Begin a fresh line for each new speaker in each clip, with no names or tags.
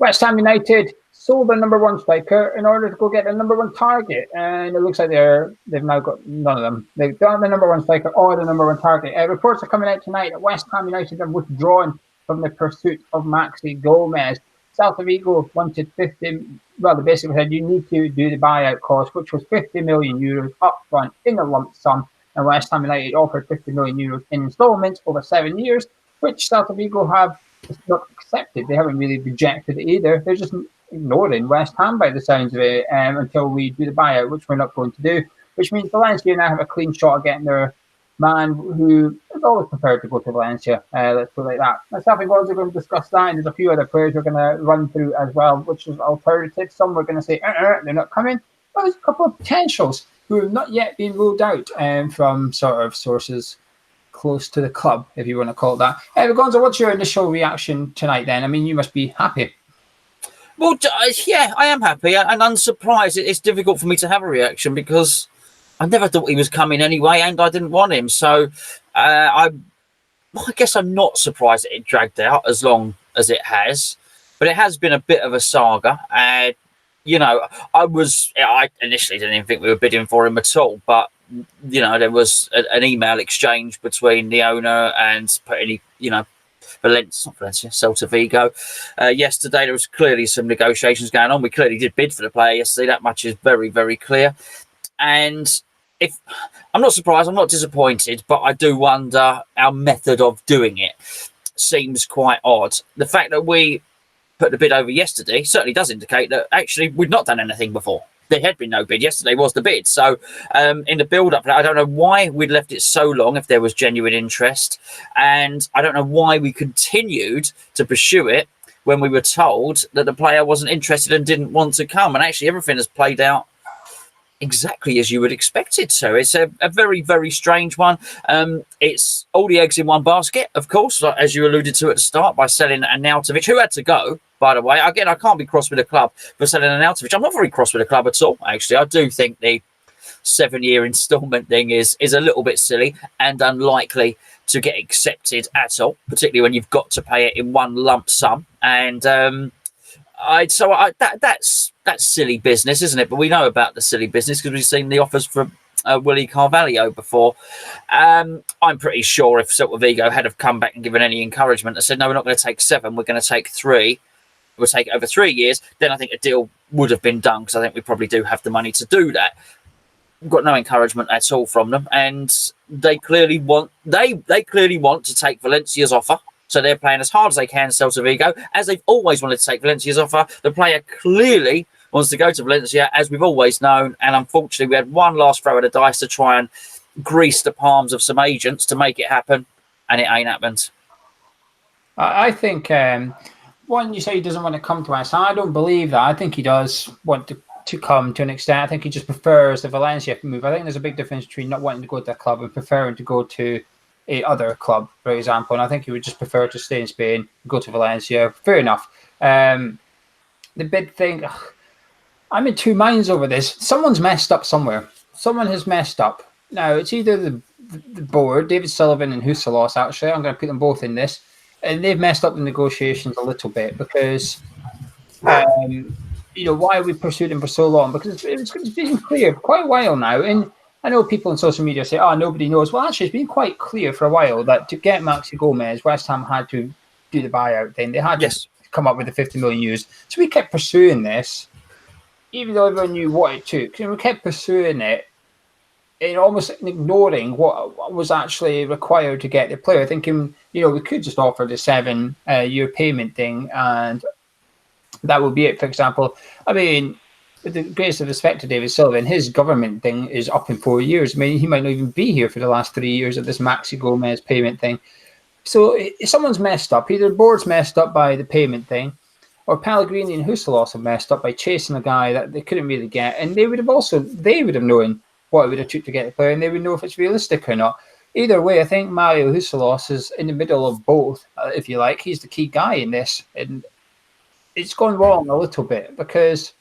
West Ham United sold their number one striker in order to go get their number one target, and it looks like they've now got none of them. They've got the number one striker or the number one target. Reports are coming out tonight that West Ham United have withdrawn from the pursuit of Maxi Gomez. Celta Vigo wanted 50. Well, they basically said you need to do the buyout cost, which was 50 million euros up front in a lump sum, and West Ham United offered 50 million euros in instalments over 7 years, which Celta Vigo have not accepted. They haven't really rejected it either. They're just ignoring West Ham by the sounds of it until we do the buyout, which we're not going to do, which means Valencia now have a clean shot of getting their man who is always prepared to go to Valencia. Let's put it like that. Myself and Gonzo are going to discuss that, and there's a few other players we're going to run through as well, which is alternatives. Some we're going to say they're not coming. But there's a couple of potentials who have not yet been ruled out from sort of sources close to the club, if you want to call it that. Gonzo, what's your initial reaction tonight then? I mean, you must be happy.
Well, yeah, I am happy and unsurprised. It's difficult for me to have a reaction because I never thought he was coming anyway, and I didn't want him. So I guess I'm not surprised that it dragged out as long as it has, but it has been a bit of a saga. I initially didn't even think we were bidding for him at all, but there was an email exchange between the owner and Celta Vigo. Yesterday, there was clearly some negotiations going on. We clearly did bid for the player yesterday. That much is very, very clear. And if I'm not surprised, I'm not disappointed, but I do wonder our method of doing it seems quite odd. The fact that we put the bid over yesterday certainly does indicate that actually we've not done anything before. There had been no bid. Yesterday was the bid. So in the build-up, I don't know why we'd left it so long if there was genuine interest. And I don't know why we continued to pursue it when we were told that the player wasn't interested and didn't want to come. And actually everything has played out exactly as you would expect it to. It's a very, very strange one. It's all the eggs in one basket, of course, as you alluded to at the start, by selling Arnautovic, who had to go, by the way. Again, I can't be cross with the club for selling Arnautovic. I'm not very cross with the club at all, actually. I do think the 7-year instalment thing is a little bit silly and unlikely to get accepted at all, particularly when you've got to pay it in one lump sum. And that's silly business, isn't it? But we know about the silly business because we've seen the offers from Willie Carvalho before. I'm pretty sure if Celta Vigo had have come back and given any encouragement and said, no, we're not going to take 7, we're going to take 3, we'll take it over 3 years, then I think a deal would have been done because I think we probably do have the money to do that. We've got no encouragement at all from them, and they clearly want to take Valencia's offer. So they're playing as hard as they can, Celta Vigo, as they've always wanted to take Valencia's offer. The player clearly wants to go to Valencia, as we've always known. And unfortunately, we had one last throw of the dice to try and grease the palms of some agents to make it happen. And it ain't happened.
I think when you say he doesn't want to come to us, I don't believe that. I think he does want to come to an extent. I think he just prefers the Valencia move. I think there's a big difference between not wanting to go to that club and preferring to go to a other club, for example. And I think he would just prefer to stay in Spain, go to Valencia. Fair enough. The bid thing, I'm in two minds over this. Someone's messed up somewhere. Someone has messed up. Now, it's either the board, David Sullivan and Huselos, actually. I'm going to put them both in this. And they've messed up the negotiations a little bit because, why we pursued him for so long? Because it's been clear for quite a while now. And I know people on social media say, nobody knows. Well, actually, it's been quite clear for a while that to get Maxi Gomez, West Ham had to do the buyout thing. They had to come up with the 50 million euros. So we kept pursuing this, even though everyone knew what it took. And we kept pursuing it and almost ignoring what was actually required to get the player, thinking, we could just offer the 7-year payment thing and that would be it, for example. I mean, with the greatest of respect to David Sullivan, his government thing is up in 4 years. I mean, he might not even be here for the last 3 years of this Maxi Gomez payment thing. So if someone's messed up, either the board's messed up by the payment thing, or Pellegrini and Huselos have messed up by chasing a guy that they couldn't really get. And they would have known what it would have took to get the player, and they would know if it's realistic or not. Either way, I think Mario Huselos is in the middle of both, if you like. He's the key guy in this. And it's gone wrong a little bit because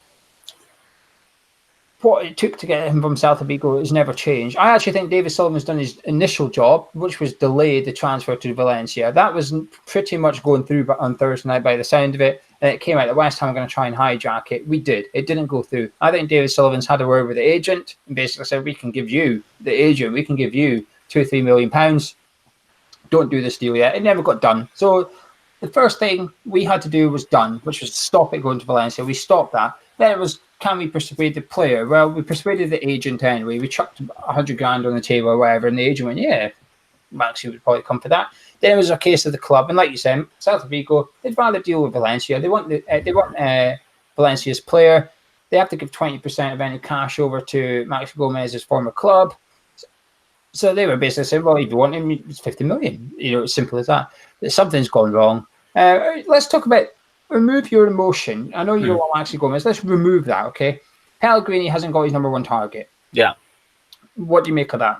what it took to get him from Celta Vigo has never changed. I actually think David Sullivan's done his initial job, which was delay the transfer to Valencia. That was pretty much going through on Thursday night by the sound of it. And it came out that West Ham were going to try and hijack it. We did. It didn't go through. I think David Sullivan's had a word with the agent and basically said, we can give you £2 or £3 million. Don't do this deal yet. It never got done. So the first thing we had to do was done, which was stop it going to Valencia. We stopped that. Then it was, can we persuade the player? Well, we persuaded the agent anyway. We chucked 100 grand on the table or whatever, and the agent went, yeah, Maxi would probably come for that. Then it was a case of the club, and like you said, Celta Vigo, they'd rather deal with Valencia. They want Valencia's player. They have to give 20% of any cash over to Maxi Gomez's former club. So they were basically saying, well, if you want him, it's 50 million. It's simple as that. Something's gone wrong. Let's talk about remove your emotion. I know you don't want Maxi Gomez. Let's remove that, okay? Pellegrini hasn't got his number one target.
Yeah.
What do you make of that?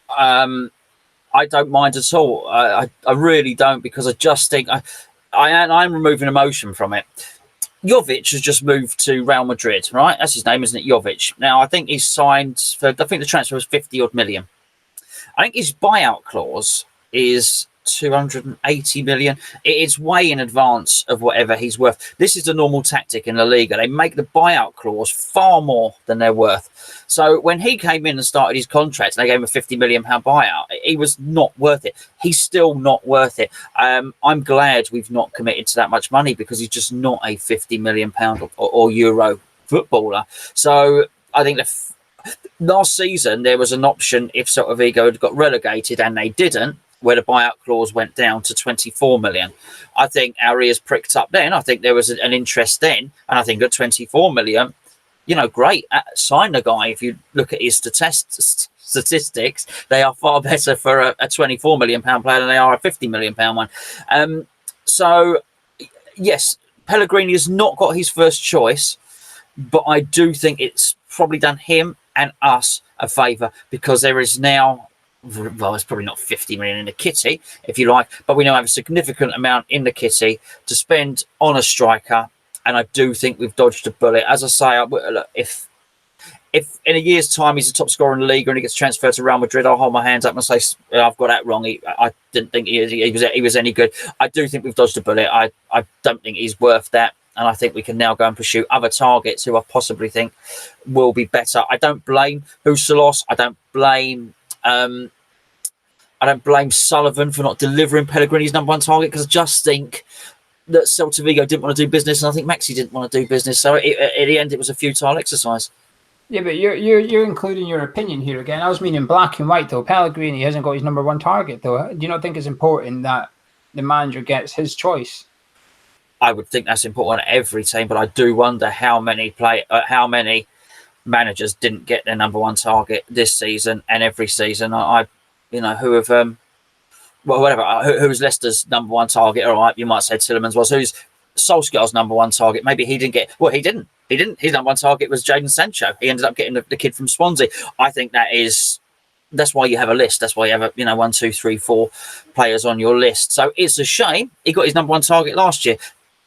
I don't mind at all. I really don't, because I just think I'm removing emotion from it. Jovic has just moved to Real Madrid, right? That's his name, isn't it? Jovic. Now, I think he's signed for, I think the transfer was 50 odd million. I think his buyout clause is 280 million. It is way in advance of whatever he's worth. This is the normal tactic in La Liga. They make the buyout clause far more than they're worth. So when he came in and started his contract and they gave him a 50 million pound buyout, he was not worth it. He's still not worth it. I'm glad we've not committed to that much money, because he's just not a 50 million pound or euro footballer. So I think last season there was an option if Celta Vigo had got relegated, and they didn't, where the buyout clause went down to 24 million. I think our ears pricked up then. I think there was an interest then. And I think at 24 million, great, sign the guy. If you look at his statistics, they are far better for a 24 million pound player than they are a 50 million pound one. So, yes, Pellegrini has not got his first choice, but I do think it's probably done him and us a favour, because there is now, well, it's probably not 50 million in the kitty, if you like, but we now have a significant amount in the kitty to spend on a striker, and I do think we've dodged a bullet. As I say, look, if in a year's time he's the top scorer in the league and he gets transferred to Real Madrid, I'll hold my hands up and say I've got that wrong. I didn't think he was any good. I do think we've dodged a bullet. I don't think he's worth that, and I think we can now go and pursue other targets who I possibly think will be better. I don't blame Huselos. I don't blame Sullivan for not delivering Pellegrini's number one target, because I just think that Celta Vigo didn't want to do business, and I think Maxi didn't want to do business. So at the end, it was a futile exercise.
Yeah, but you're including your opinion here again. I was meaning black and white, though. Pellegrini hasn't got his number one target, though. Do you not think it's important that the manager gets his choice?
I would think that's important at every team, but I do wonder how many managers didn't get their number one target this season and every season. Who's Leicester's number one target? All right, you might say Tillemans was. Who's Solskjaer's number one target? Maybe he didn't get. Well, he didn't. His number one target was Jadon Sancho. He ended up getting the kid from Swansea. I think that's why you have a list. That's why you have 1, 2, 3, 4 players on your list. So it's a shame he got his number one target last year.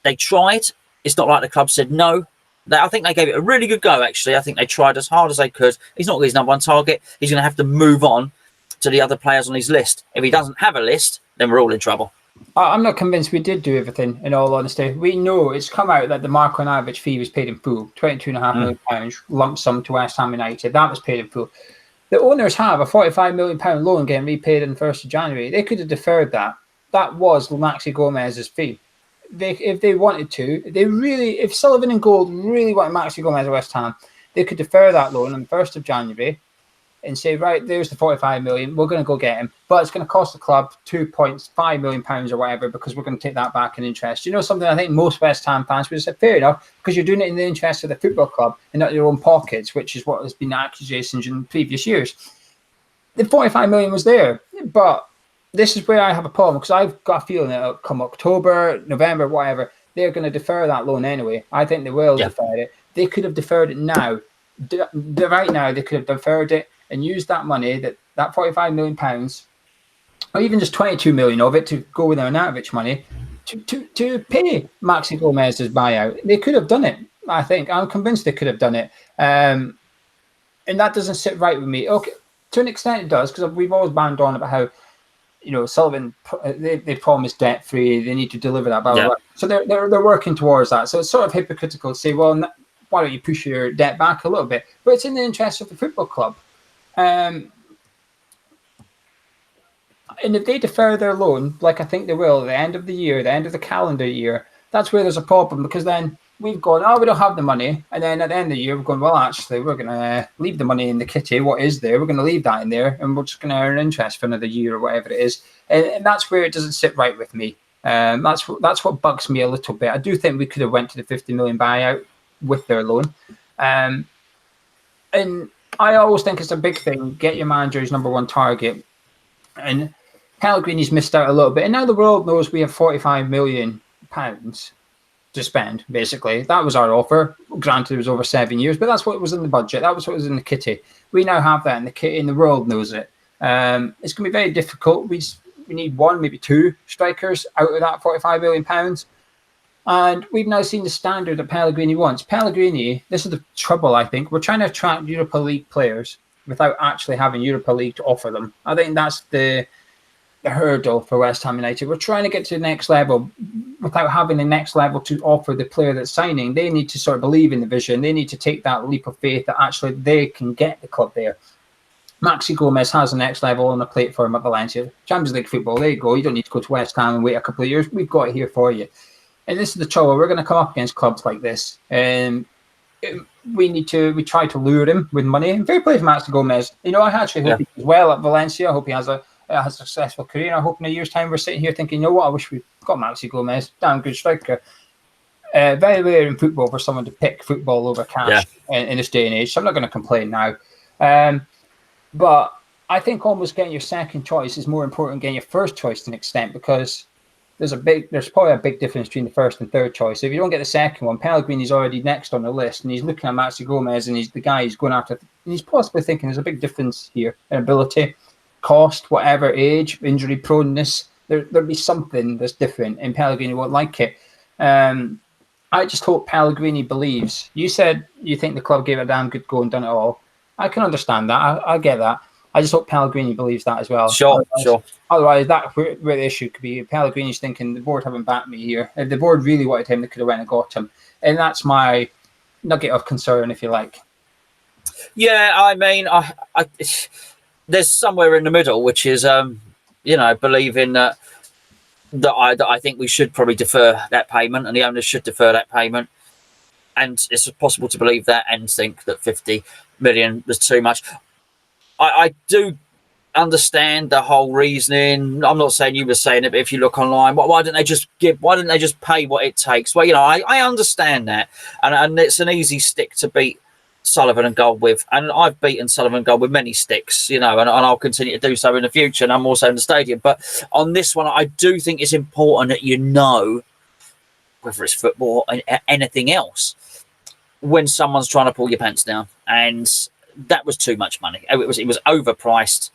They tried. It's not like the club said no. I think they gave it a really good go, actually. I think they tried as hard as they could. He's not got his number one target. He's going to have to move on to the other players on his list. If he doesn't have a list, then we're all in trouble.
I'm not convinced we did do everything, in all honesty. We know it's come out that the Marco Navic fee was paid in full, £22.5 million, lump sum to West Ham United. That was paid in full. The owners have a £45 million loan getting repaid on the 1st of January. They could have deferred that. That was Maxi Gomez's fee. If they wanted to, if Sullivan and Gold really wanted Maxi Gomez at West Ham, they could defer that loan on the 1st of January and say, right, there's the 45 million, we're going to go get him, but it's going to cost the club £2.5 million or whatever, because we're going to take that back in interest. Something I think most West Ham fans would say, fair enough, because you're doing it in the interest of the football club and not your own pockets, which is what has been accusations in previous years. The 45 million was there, but this is where I have a problem, because I've got a feeling that come October, November, whatever, they're going to defer that loan anyway. I think they will defer it. They could have deferred it now. Right now, they could have deferred it and used that money, that £45 million, or even just 22 million of it to go with their Arnautovic money, to pay Maxi Gomez's buyout. They could have done it. I think I'm convinced they could have done it, and that doesn't sit right with me. Okay, to an extent it does, because we've always banged on about how, you know, Sullivan, they promised debt free, they need to deliver that, blah, blah, blah. So they're working towards that. So it's sort of hypocritical to say, well, why don't you push your debt back a little bit? But it's in the interest of the football club. And if they defer their loan, like I think they will, at the end of the year, the end of the calendar year, that's where there's a problem, because then we've gone, oh, we don't have the money. And then at the end of the year, we're going, well, actually, we're going to leave the money in the kitty. What is there? We're going to leave that in there, and we're just going to earn interest for another year or whatever it is. And that's where it doesn't sit right with me. That's what bugs me a little bit. I do think we could have went to the 50 million buyout with their loan. And I always think it's a big thing. Get your manager's number one target. And Pellegrini's missed out a little bit. And now the world knows we have £45 million to spend, basically. That was our offer. Granted, it was over 7 years, but that's what was in the budget. That was what was in the kitty. We now have that in the kitty, and the world knows it. It's going to be very difficult. We need one, maybe two strikers out of that £45 million. And we've now seen the standard that Pellegrini wants. Pellegrini, this is the trouble, I think. We're trying to attract Europa League players without actually having Europa League to offer them. I think that's the hurdle for West Ham United. We're trying to get to the next level without having the next level to offer the player that's signing. They need to sort of believe in the vision. They need to take that leap of faith that actually they can get the club there. Maxi Gomez has the next level on the plate for him at Valencia. Champions League football, there you go. You don't need to go to West Ham and wait a couple of years. We've got it here for you. And this is the trouble. We're going to come up against clubs like this. And we try to lure him with money. And fair play to Maxi Gomez. You know, I actually hope he does well at Valencia. I hope he has a successful career. I hope in a year's time we're sitting here thinking, you know what, I wish we got Maxi Gomez. Damn good striker. Very rare in football for someone to pick football over cash in this day and age. So I'm not going to complain now. But I think almost getting your second choice is more important than getting your first choice to an extent, because there's probably a big difference between the first and third choice. If you don't get the second one, Pellegrini's already next on the list, and he's looking at Maxi Gomez, and he's the guy he's going after, and he's possibly thinking there's a big difference here in ability, cost, whatever, age, injury proneness. There'll be something that's different, and Pellegrini won't like it. I just hope Pellegrini believes. You said you think the club gave it a damn good go and done it all. I can understand that. I get that. I just hope Pellegrini believes that as well.
Sure.
Otherwise, that's where the issue could be. Pellegrini's thinking the board haven't backed me here. If the board really wanted him, they could have went and got him. And that's my nugget of concern, if you like.
Yeah, I mean, I there's somewhere in the middle, which is, believing that I think we should probably defer that payment, and the owners should defer that payment. And it's possible to believe that and think that 50 million was too much. I do understand the whole reasoning. I'm not saying you were saying it, but if you look online, why didn't they just pay what it takes? Well, I understand that, and it's an easy stick to beat Sullivan and Gold with, and I've beaten Sullivan and Gold with many sticks, and I'll continue to do so in the future, and I'm also in the stadium. But on this one, I do think it's important that whether it's football or anything else, when someone's trying to pull your pants down, and that was too much money. It was overpriced,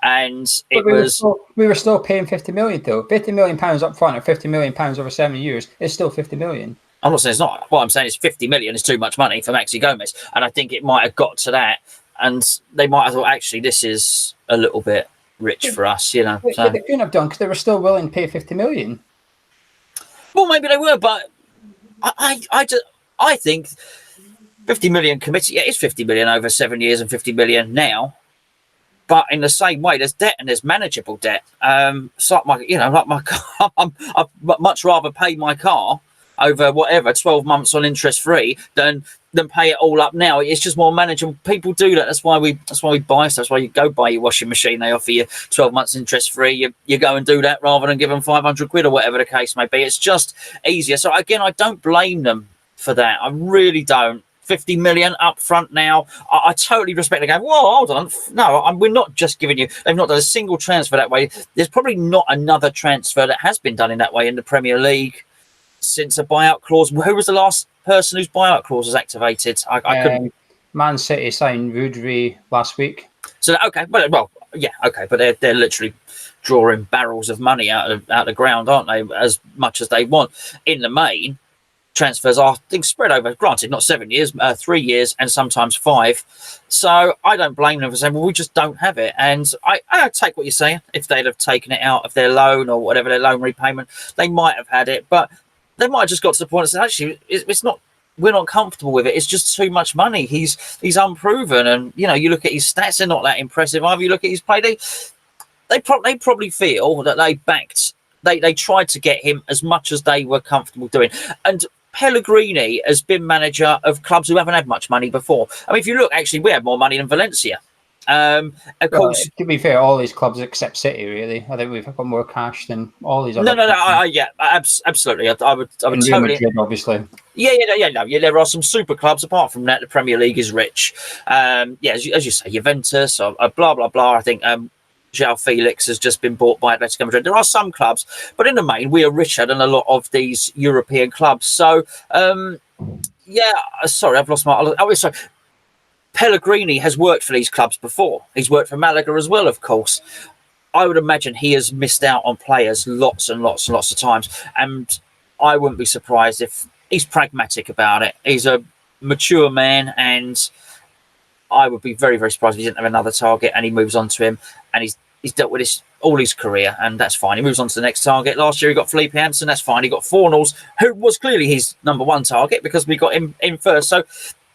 and
we were still paying 50 million though. 50 million pounds up front, or 50 million pounds over 7 years is still 50 million.
I'm not saying it's not. What I'm saying is 50 million is too much money for Maxi Gomez, and I think it might have got to that, and they might have thought, actually, this is a little bit rich for us,
But they couldn't have done, because they were still willing to pay 50 million.
Well, maybe they were, but I think 50 million committed. Yeah, it's 50 million over 7 years and 50 million now. But in the same way, there's debt and there's manageable debt. So like my car, I'd much rather pay my car over 12 months on interest free than pay it all up now. It's just more manageable. People do that. That's why we buy stuff. That's why you go buy your washing machine. They offer you 12 months interest free. You go and do that rather than give them 500 quid or whatever the case may be. It's just easier. So again, I don't blame them for that. I really don't. 50 million up front now. I totally respect the game. Whoa, hold on. No, we're not just giving you. They've not done a single transfer that way. There's probably not another transfer that has been done in that way in the Premier League since a buyout clause. Who was the last person whose buyout clause was activated? I couldn't.
Man City signed Woodry last week.
So okay, well, yeah, okay, but they're literally drawing barrels of money out of the ground, aren't they? As much as they want. In the main, transfers are, I think, spread over, granted, not 7 years, 3 years, and sometimes 5. So I don't blame them for saying, well, we just don't have it. And I take what you're saying. If they'd have taken it out of their loan or whatever, their loan repayment, they might have had it. But they might have just got to the point and said, actually, it's not, we're not comfortable with it. It's just too much money. He's unproven. And, you know, you look at his stats, they're not that impressive. Either you look at his play, they probably feel that they tried to get him as much as they were comfortable doing. And Pellegrini has been manager of clubs who haven't had much money before. I mean, if you look, actually, we had more money than Valencia. Of course,
to be fair, all these clubs except City, really, I think we've got more cash than all these other.
Yeah, absolutely. I would totally.
Madrid, obviously.
Yeah. There are some super clubs. Apart from that, the Premier League is rich. As you say, Juventus, or blah blah blah. I think João Felix has just been bought by Atletico Madrid. There are some clubs, but in the main, we are richer than a lot of these European clubs. So, sorry, I've lost my. Oh, sorry. Pellegrini has worked for these clubs before. He's worked for Malaga as well, of course. I would imagine he has missed out on players lots and lots and lots of times. And I wouldn't be surprised if he's pragmatic about it. He's a mature man, and I would be very, very surprised if he didn't have another target and he moves on to him. And he's dealt with this all his career, and that's fine. He moves on to the next target. Last year he got Felipe Anderson, that's fine. He got Fornals, who was clearly his number one target because we got him in first. So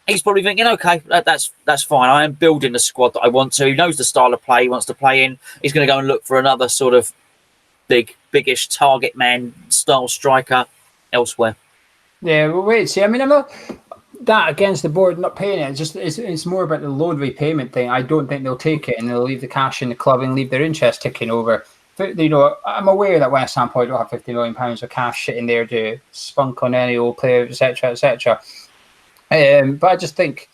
he's probably thinking, okay, that's fine. I am building the squad that I want to. He knows the style of play he wants to play in. He's going to go and look for another sort of biggish target man style striker elsewhere.
Yeah, well, wait, see, I mean, I'm not that against the board not paying it. It's more about the loan repayment thing. I don't think they'll take it and they'll leave the cash in the club and leave their interest ticking over. You know, I'm aware that West Ham probably don't have £50 million of cash sitting there to spunk on any old player, etc., etc. But I just think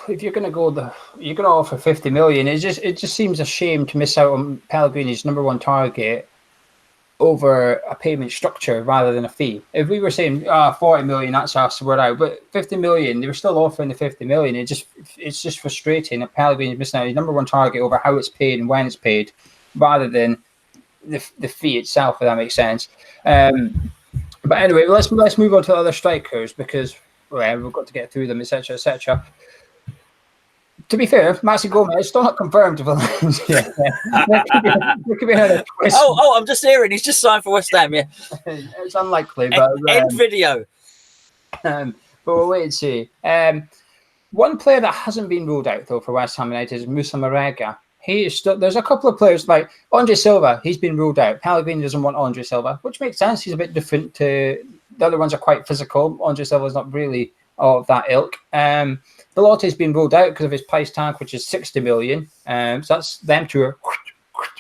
if you're going to offer 50 million, it just seems a shame to miss out on Pellegrini's number one target over a payment structure rather than a fee. If we were saying 40 million, that's us, we're out. But 50 million, they were still offering the 50 million. It's just frustrating that Pellegrini's missing out his number one target over how it's paid and when it's paid, rather than the fee itself. If that makes sense. But anyway, let's move on to other strikers because we've got to get through them, etc., etc. To be fair, Maxi Gomez still not confirmed to Valencia. There could be another twist.
Oh, I'm just hearing he's just signed for West Ham. Yeah,
it's unlikely, but
end video.
But we'll wait and see. One player that hasn't been ruled out though for West Ham United is Musa Marega. He is still. There's a couple of players like Andre Silva. He's been ruled out. Pellegrini doesn't want Andre Silva, which makes sense. He's a bit different to the other ones. Are quite physical. Andre Silva is not really of that ilk. Belotti has been ruled out because of his price tag, which is 60 million. So that's them two are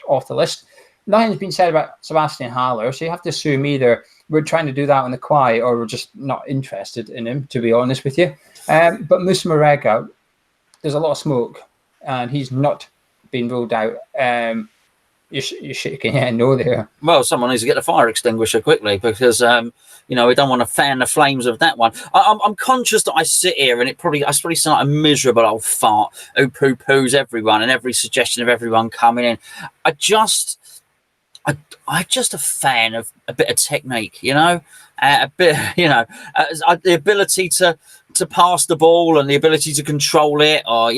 off the list. Nothing's been said about Sebastian Haller, so you have to assume either we're trying to do that on the quiet or we're just not interested in him, to be honest with you. But Musa Marega, there's a lot of smoke, and he's not been ruled out. You're shaking your head no there.
Well, someone needs to get the fire extinguisher quickly because, we don't want to fan the flames of that one. I'm conscious that I sit here and I probably sound like a miserable old fart who poo-poos everyone and every suggestion of everyone coming in. I'm just a fan of a bit of technique, a bit, the ability to pass the ball and the ability to control it, or,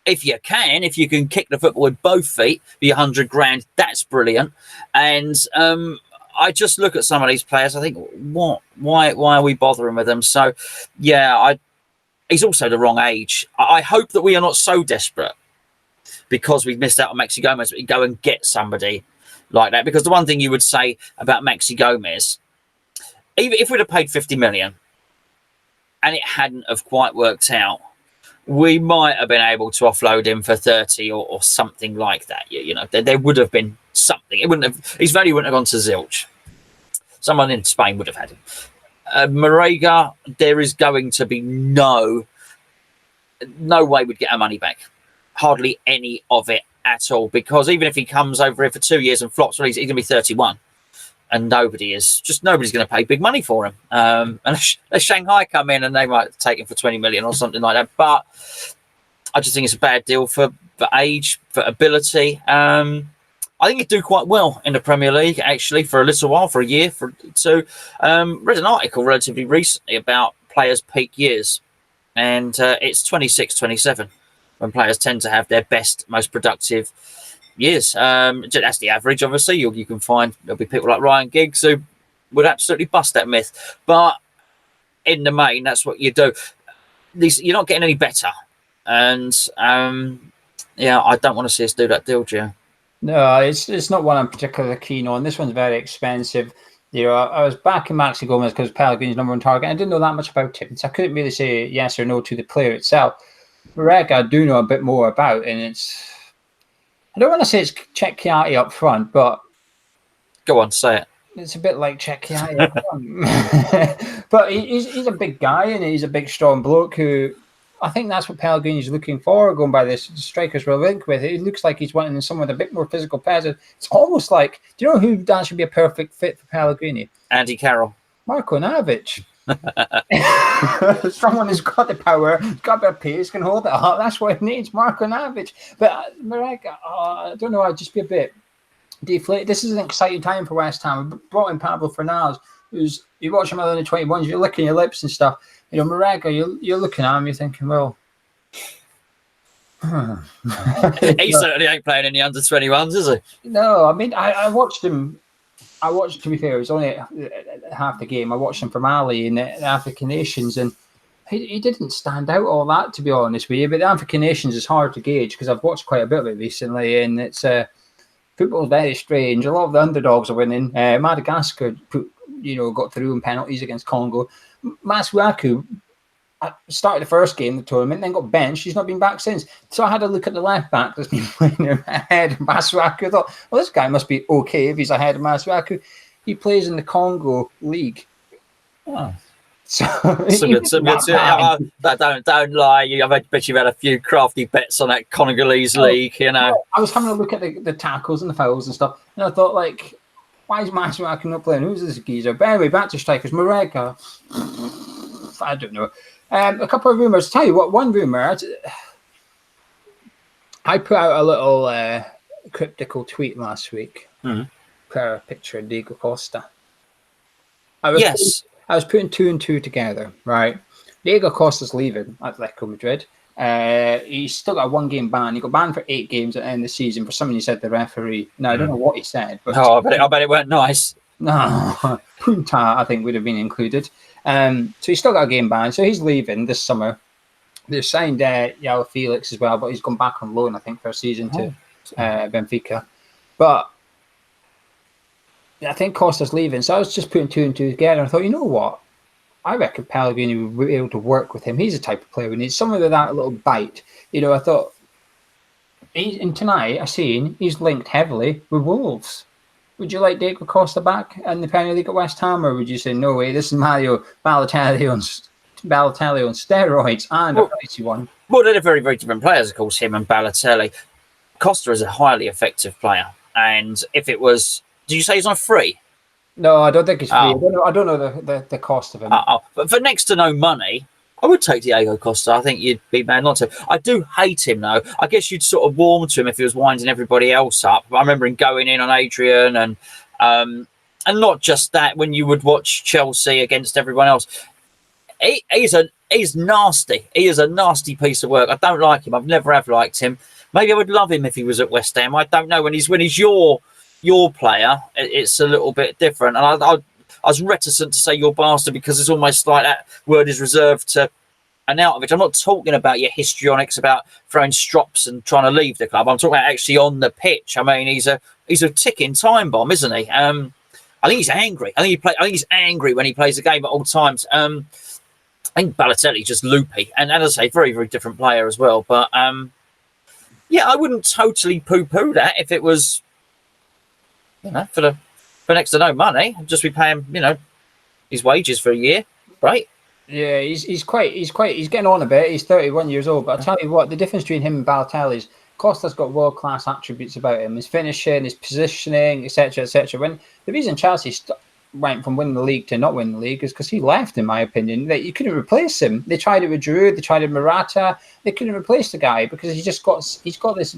if you can kick the football with both feet for your 100 grand, that's brilliant. And I just look at some of these players, I think, why are we bothering with them? So, yeah, he's also the wrong age. I hope that we are not so desperate because we've missed out on Maxi Gomez, we go and get somebody like that. Because the one thing you would say about Maxi Gomez, even if we'd have paid 50 million and it hadn't have quite worked out, we might have been able to offload him for 30 or something like that. There would have been something. His value wouldn't have gone to zilch. Someone in Spain would have had him. Marega, there is going to be no way we'd get our money back. Hardly any of it at all. Because even if he comes over here for 2 years and flops, well, he's going to be 31. And nobody's going to pay big money for him. Unless Shanghai come in and they might take him for 20 million or something like that. But I just think it's a bad deal for age, for ability. I think he'd do quite well in the Premier League, actually, for a little while, for a year. Read an article relatively recently about players' peak years, and it's 26, 27, when players tend to have their best, most productive years. That's the average, obviously. You can find there'll be people like Ryan Giggs who would absolutely bust that myth. But in the main, that's what you do. You're not getting any better. And, I don't want to see us do that deal, Gio.
No, it's not one I'm particularly keen on. This one's very expensive. I was backing Maxi Gomez because Pellegrini's number one target. I didn't know that much about him, so I couldn't really say yes or no to the player itself. Marega, I do know a bit more about, and I don't want to say it's Cecchiati up front, but
go on, say it.
It's a bit like Cecchiati up front. But he's a big guy, and he's a big, strong bloke who I think that's what Pellegrini's looking for, going by this strikers we're linked with. It looks like he's wanting someone with a bit more physical presence. It's almost like, do you know who that should be a perfect fit for Pellegrini?
Andy Carroll.
Marko Navic. Someone who's got the power, got a bit of pace, can hold it up. That's what he needs, Marko Navic. But Marega, I don't know, I'd just be a bit deflated. This is an exciting time for West Ham. We brought in Pablo Fornals, you watch him on the 21s, you're licking your lips and stuff. Marega, you're looking at him, you're thinking, well,
he certainly ain't playing in the under 21s, is he?
No, I mean, I watched him. To be fair, it was only half the game. I watched him from Ali in the African Nations, and he didn't stand out all that, to be honest with you. But the African Nations is hard to gauge because I've watched quite a bit of it recently, and it's football's very strange. A lot of the underdogs are winning. Madagascar got through in penalties against Congo. Masuaku started the first game of the tournament, then got benched. He's not been back since. So I had a look at the left back that's been playing ahead of Masuaku. I thought, well, this guy must be okay if he's ahead of Masuaku. He plays in the Congo League.
Oh. Don't lie. I bet you've had a few crafty bets on that Congolese league,
I was having a look at the tackles and the fouls and stuff, and I thought, like, why is Masuaku not playing? Who's this geezer? But anyway, back to strikers. Marega. I don't know. A couple of rumours. Tell you what, one rumour. I put out a little cryptical tweet last week. Put out a picture of Diego Costa. I was putting two and two together, right? Diego Costa's leaving Atletico Madrid. He's still got a 1-game ban. He got banned for 8 games at the end of the season for something he said to the referee. Now, I don't know what he said. But
I bet it weren't nice.
No, Punta, I think, would have been included. So he's still got a game ban. So he's leaving this summer. They've signed Yao Felix as well, but he's gone back on loan, I think, for a season to Benfica. But I think Costa's leaving. So I was just putting 2 and 2 together. And I thought, you know what? I reckon Pellegrini would be able to work with him. He's the type of player who needs someone with that little bite. I thought, and tonight I seen he's linked heavily with Wolves. Would you like Diego Costa back in the Premier League at West Ham, or would you say, no way, this is Mario Balotelli on steroids and a pricey one?
Well, they're very, very different players, of course, him and Balotelli. Costa is a highly effective player. And if it was, did you say he's on free?
No, I don't think it's free. I don't know the cost of him.
But for next to no money, I would take Diego Costa. I think you'd be mad not to. I do hate him, though. I guess you'd sort of warm to him if he was winding everybody else up. I remember him going in on Adrian and not just that, when you would watch Chelsea against everyone else. He's nasty. He is a nasty piece of work. I don't like him. I've never have liked him. Maybe I would love him if he was at West Ham. I don't know. When he's your player, it's a little bit different. And I was reticent to say your bastard because it's almost like that word is reserved to Arnautovic. I'm not talking about your histrionics about throwing strops and trying to leave the club. I'm talking about actually on the pitch. I mean, he's a ticking time bomb, isn't he? I think he's angry. I think he's angry when he plays the game at all times. I think Balotelli's just loopy, and as I say, very, very different player as well. But I wouldn't totally poo-poo that if it was, for next to no money, just be paying, his wages for a year, right?
Yeah, he's getting on a bit. He's 31 years old, but I tell you what, the difference between him and Balotelli is Costa's got world-class attributes about him: his finishing, his positioning, etc., etc. When the reason Chelsea went from winning the league to not winning the league is because he left, in my opinion. That you couldn't replace him. They tried it with Giroud, they tried it with Morata. They couldn't replace the guy because he's got this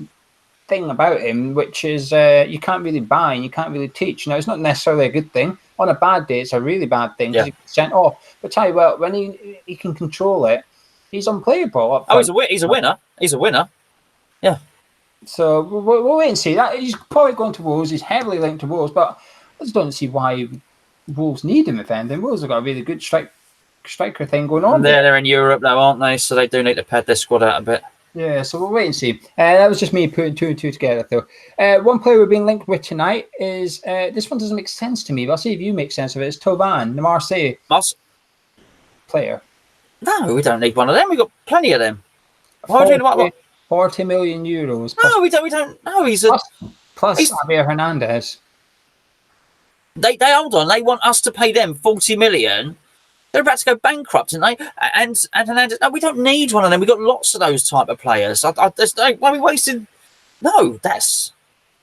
thing about him, which is you can't really buy and you can't really teach. Now, it's not necessarily a good thing. On a bad day, it's a really bad thing because he gets sent off. But tell you what, when he can control it, he's unplayable up front.
He's a winner. He's a winner. Yeah.
So we'll wait and see. That he's probably going to Wolves. He's heavily linked to Wolves, but I just don't see why Wolves need him. If anything, Wolves have got a really good striker thing going on.
They're in Europe now, aren't they? So they do need to pad their squad out a bit.
Yeah, so we'll wait and see. That was just me putting 2 and 2 together, though. One player we've been linked with tonight is this one doesn't make sense to me, but I'll see if you make sense of it. It's Tovan, the Marseille player.
No, we don't need one of them. We've got plenty of them. Why are we doing what?
40 million euros.
No, we don't. No, he's
plus Javier Hernandez.
They hold on. They want us to pay them 40 million. They're about to go bankrupt, aren't they? And Hernandez. No, we don't need one of them. We've got lots of those type of players. Why are we wasting? No, that's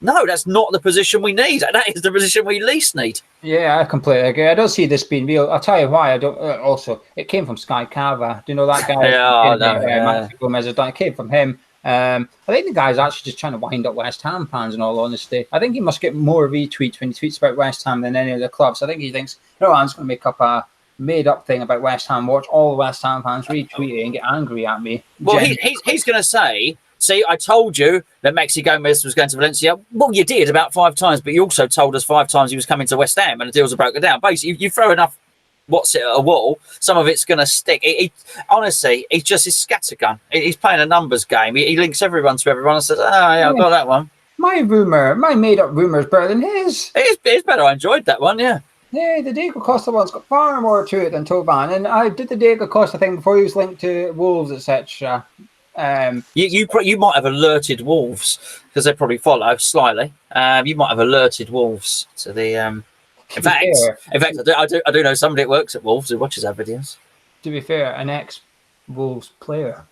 not the position we need. That is the position we least need.
Yeah, I completely agree. I don't see this being real. I'll tell you why. I don't. Also, it came from Sky Cava. Do you know that guy? Maxi Gomez. It came from him. I think the guy's actually just trying to wind up West Ham fans, in all honesty. I think he must get more retweets when he tweets about West Ham than any other clubs. I think he thinks, I'm just going to make up a made-up thing about West Ham, watch all the West Ham fans retweet it and get angry at me.
Well, he's going to say, see, I told you that Maxi Gomez was going to Valencia. Well, you did about 5 times, but you also told us 5 times he was coming to West Ham and the deals are broken down. Basically, you throw enough at a wall, some of it's going to stick. Honestly, he's just his scattergun. He's playing a numbers game. He links everyone to everyone and says, I've got that one.
My made-up rumour is better than his.
It's better. I enjoyed that one, yeah.
Yeah, the Diego Costa one's got far more to it than Tovan. And I did the Diego Costa thing before he was linked to Wolves, etc.
You might have alerted Wolves, because they probably follow slightly. You might have alerted Wolves to the... In fact, I do know somebody that works at Wolves who watches our videos.
To be fair, an ex-Wolves player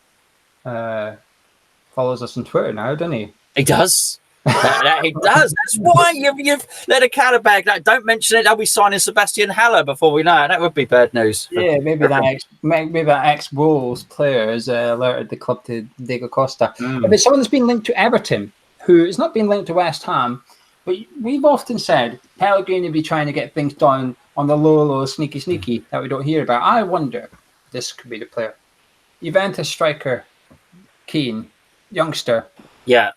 follows us on Twitter now, doesn't he?
He does. He does. That's why you've let a cat of bag. Don't mention it. I'll be signing Sebastian Haller before we know it. That would be bad news.
Yeah, maybe that ex-Wolves player has alerted the club to Diego Costa. But someone that's been linked to Everton, who has not been linked to West Ham. But we've often said Pellegrini will be trying to get things done on the low, sneaky that we don't hear about. I wonder, this could be the player. Juventus striker, Keane, youngster.
Yeah.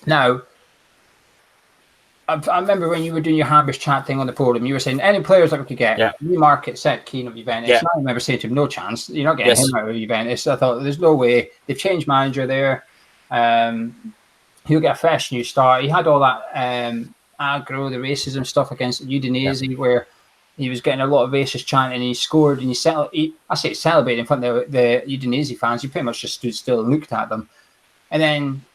Now, I remember when you were doing your Harvest chat thing on the forum, you were saying any players that we could get. Yeah. New market set Keane of Juventus. Yeah. I remember saying to him, no chance. You're not getting him out of Juventus. I thought, there's no way. They've changed manager there. He'll get a fresh new start. He had all that aggro, the racism stuff against Udinese, where he was getting a lot of racist chanting, and he scored, and I celebrated in front of the Udinese fans. He pretty much just stood still and looked at them. And then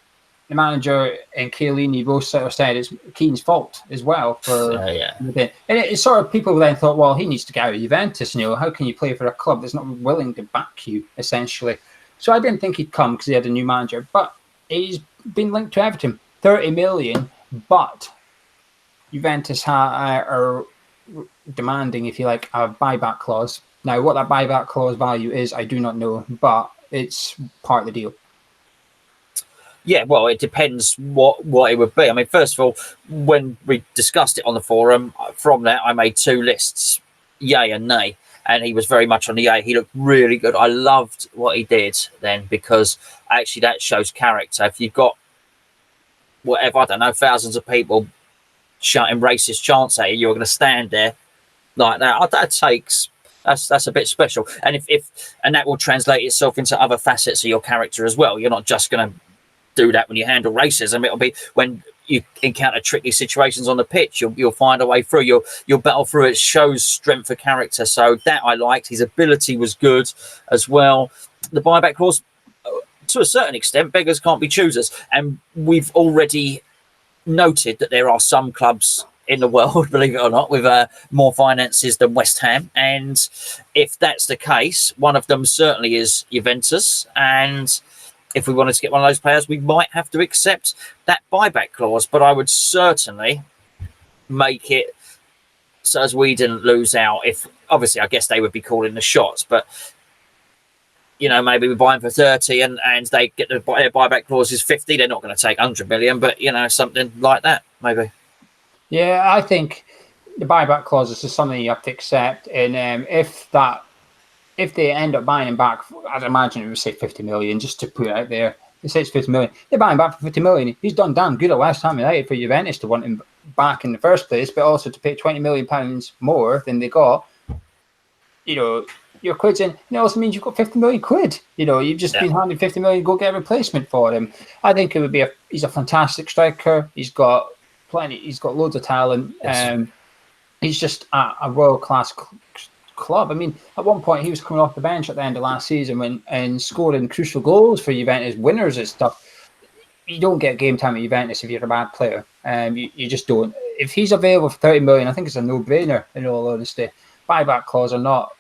the manager and Chiellini both sort of said it's Keane's fault as well. And it's sort of people then thought, well, he needs to get out of Juventus. How can you play for a club that's not willing to back you, essentially? So I didn't think he'd come because he had a new manager, but he's been linked to Everton, 30 million, but Juventus are demanding, if you like, a buyback clause. Now, what that buyback clause value is, I do not know, but it's part of the deal.
Yeah, well, it depends what it would be. I mean, first of all, when we discussed it on the forum, from that I made 2 lists, yay and nay. And he was very much on the yay. He looked really good. I loved what he did then, because actually that shows character. If you've got whatever, I don't know, thousands of people shouting racist chants at you, you're going to stand there like that. That's a bit special. And and that will translate itself into other facets of your character as well. You're not just going to do that when you handle racism. It'll be when you encounter tricky situations on the pitch, you'll find a way through. You'll battle through. It shows strength of character. So that I liked. His ability was good as well. The buyback clause, to a certain extent, beggars can't be choosers. And we've already noted that there are some clubs in the world, believe it or not, with more finances than West Ham. And if that's the case, one of them certainly is Juventus. And if we wanted to get one of those players, we might have to accept that buyback clause. But I would certainly make it so as we didn't lose out. If obviously, I guess they would be calling the shots. But maybe we buy him for 30 and they get the buyback clause is 50. They're not going to take 100 million, but something like that maybe.
Yeah, I think the buyback clause is something you have to accept, and if they end up buying him back, I'd imagine it would say 50 million, just to put it out there. They say it's 50 million. They buy him back for 50 million. He's done damn good at West Ham United for Juventus to want him back in the first place, but also to pay 20 million pounds more than they got. Your quid's in. It also means you've got 50 million quid. You've just been handed 50 million. Go get a replacement for him. I think it would be he's a fantastic striker. He's got plenty. He's got loads of talent. Yes. He's just a world class club. I mean, at one point he was coming off the bench at the end of last season and scoring crucial goals for Juventus, winners and stuff. You don't get game time at Juventus if you're a bad player. You just don't. If he's available for 30 million, I think it's a no-brainer, in all honesty. Buyback clause or not.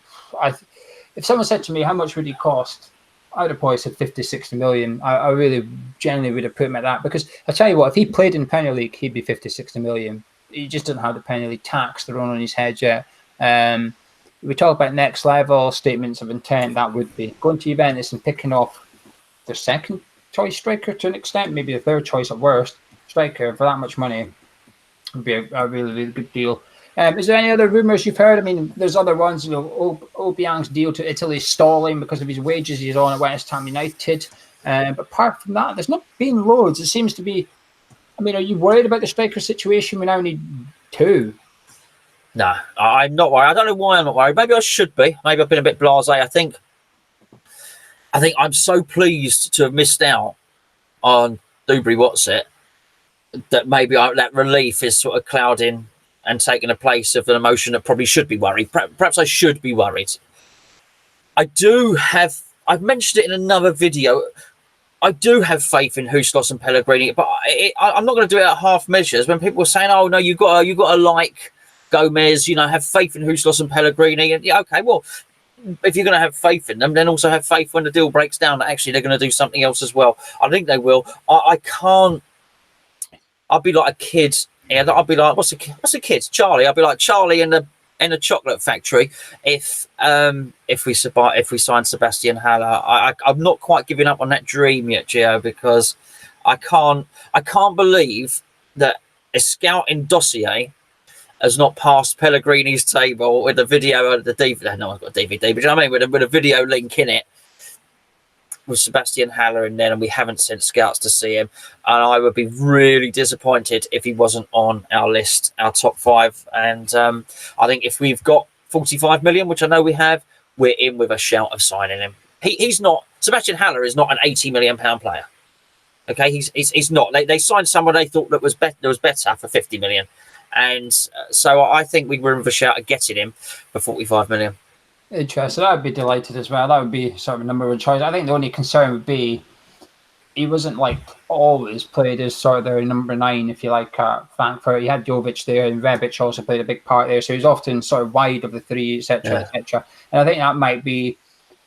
If someone said to me, how much would he cost? I would have probably said 50, 60 million. I really generally would have put him at that, because I tell you what, if he played in the Premier League, he'd be 50, 60 million. He just doesn't have the Premier League tax thrown on his head yet. We talk about next level statements of intent. That would be going to Juventus and picking off their second choice striker to an extent, maybe the third choice at worst striker for that much money would be a really, really good deal. Is there any other rumours you've heard? I mean, there's other ones. Obiang's deal to Italy is stalling because of his wages he's on at West Ham United. But apart from that, there's not been loads. It seems to be. I mean, are you worried about the striker situation? We now need two.
No, I'm not worried. I don't know why I'm not worried. Maybe I should be. Maybe I've been a bit blasé. I think I'm so pleased to have missed out on Dubry Whatsit that maybe that relief is sort of clouding and taking a place of an emotion that probably should be worried. Perhaps I should be worried. I've mentioned it in another video. I do have faith in Huskos and Pellegrini, but I'm not going to do it at half measures. When people are saying, "Oh no, you got to like Gomez," have faith in Huskos and Pellegrini, and okay, well, if you're going to have faith in them, then also have faith when the deal breaks down that actually they're going to do something else as well. I think they will. I can't. I'll be like a kid. Yeah, I'll be like, what's a kid? Charlie. I'll be like Charlie in the chocolate factory. If we sign Sebastian Haller, I'm not quite giving up on that dream yet, Geo, because I can't believe that a scouting dossier has not passed Pellegrini's table with a video of the DVD. No one's got a DVD, but you know what I mean, with a video link in it with Sebastian Haller in there, and we haven't sent scouts to see him. And I would be really disappointed if he wasn't on our list, our top five. And I think if we've got 45 million, which I know we have, we're in with a shout of signing him. He's not. Sebastian Haller is not an 80 million pound player. Okay, he's not. They signed someone they thought that was better for 50 million. And so I think we were in with a shout of getting him for 45 million.
Interesting. I would be delighted as well. That would be sort of a number one choice. I think the only concern would be he wasn't always played as sort of their number 9, if you like, at Frankfurt. He had Jovic there, and Rebic also played a big part there. So he's often sort of wide of the three, etc., etc. And I think that might be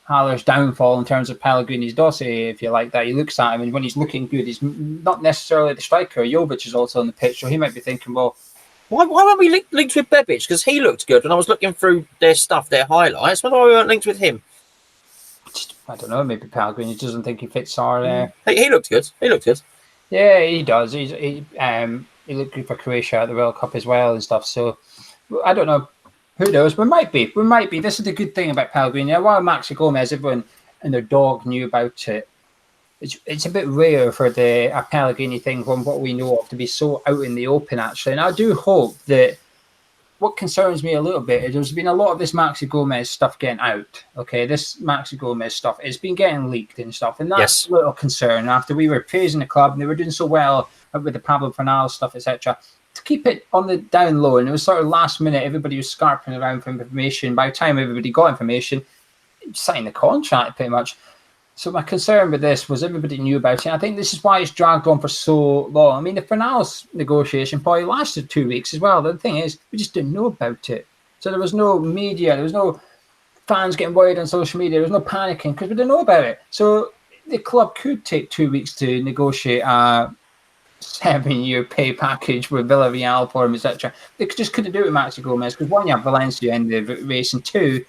Haller's downfall in terms of Pellegrini's dossier, if you like that. He looks at him, and when he's looking good, he's not necessarily the striker. Jovic is also on the pitch, so he might be thinking, well,
why weren't we linked with Bebic? Because he looked good when I was looking through their stuff, their highlights. Why we weren't linked with him?
I don't know. Maybe Pellegrini doesn't think he fits our.
He looked good. He looked good.
Yeah, he does. He looked good for Croatia at the World Cup as well and stuff. So I don't know. Who knows? We might be. This is the good thing about Pellegrini. While Maxi Gomez, everyone and their dog knew about it. It's a bit rare for the Pellegrini thing, from what we know of, to be so out in the open, actually. And I do hope that what concerns me a little bit is there's been a lot of this Maxi Gomez stuff getting out. Okay, this Maxi Gomez stuff, it's been getting leaked and stuff. And that's a little concern after we were praising the club and they were doing so well with the Pablo Fornals stuff, etc. To keep it on the down low. And it was sort of last minute, everybody was scarping around for information. By the time everybody got information, signed the contract pretty much. So my concern with this was everybody knew about it. I think this is why it's dragged on for so long. I mean, the Fornals negotiation probably lasted 2 weeks as well. The thing is, we just didn't know about it. So there was no media. There was no fans getting worried on social media. There was no panicking because we didn't know about it. So the club could take 2 weeks to negotiate a 7-year pay package with Villarreal for him, etc. They just couldn't do it with Maxi Gomez because, one, you have Valencia in the race, and two,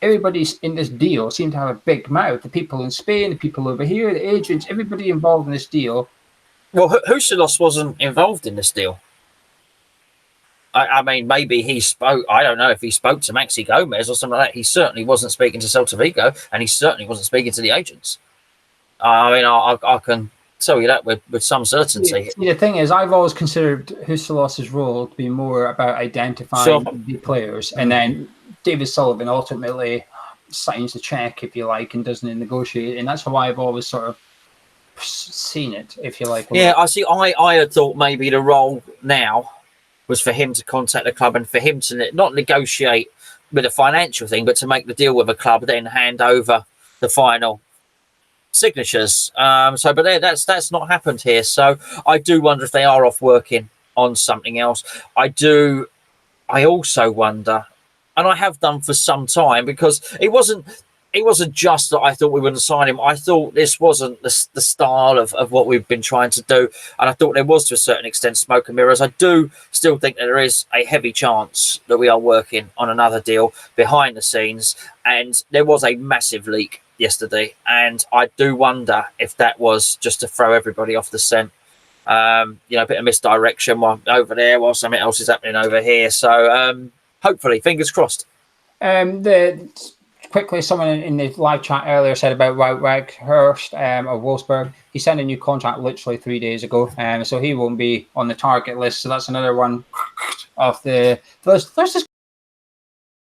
everybody's in this deal seem to have a big mouth. The people in Spain, the people over here, the agents, everybody involved in this deal.
Well, Huselos wasn't involved in this deal. I mean, maybe he spoke. I don't know if he spoke to Maxi Gomez or something like that. He certainly wasn't speaking to Celta Vigo, and he certainly wasn't speaking to the agents. I mean, I can tell you that with some certainty.
See, the thing is, I've always considered Huselos' role to be more about identifying the players, and then David Sullivan ultimately signs the check, if you like, and doesn't negotiate, and that's how I've always sort of seen it, if you like.
Yeah, I see. I had thought maybe the role now was for him to contact the club and for him to not negotiate with a financial thing, but to make the deal with a club, then hand over the final signatures. But that's not happened here. So I do wonder if they are off working on something else. I also wonder, and I have done for some time, because it wasn't just that I thought we wouldn't sign him. I thought this wasn't the style of what we've been trying to do. And I thought there was, to a certain extent, smoke and mirrors. I do still think that there is a heavy chance that we are working on another deal behind the scenes. And there was a massive leak yesterday. And I do wonder if that was just to throw everybody off the scent. A bit of misdirection over there while something else is happening over here. So hopefully, fingers crossed.
Quickly, someone in the live chat earlier said about Weghorst of Wolfsburg. He signed a new contract literally 3 days ago, so he won't be on the target list. So that's another one of the. There's this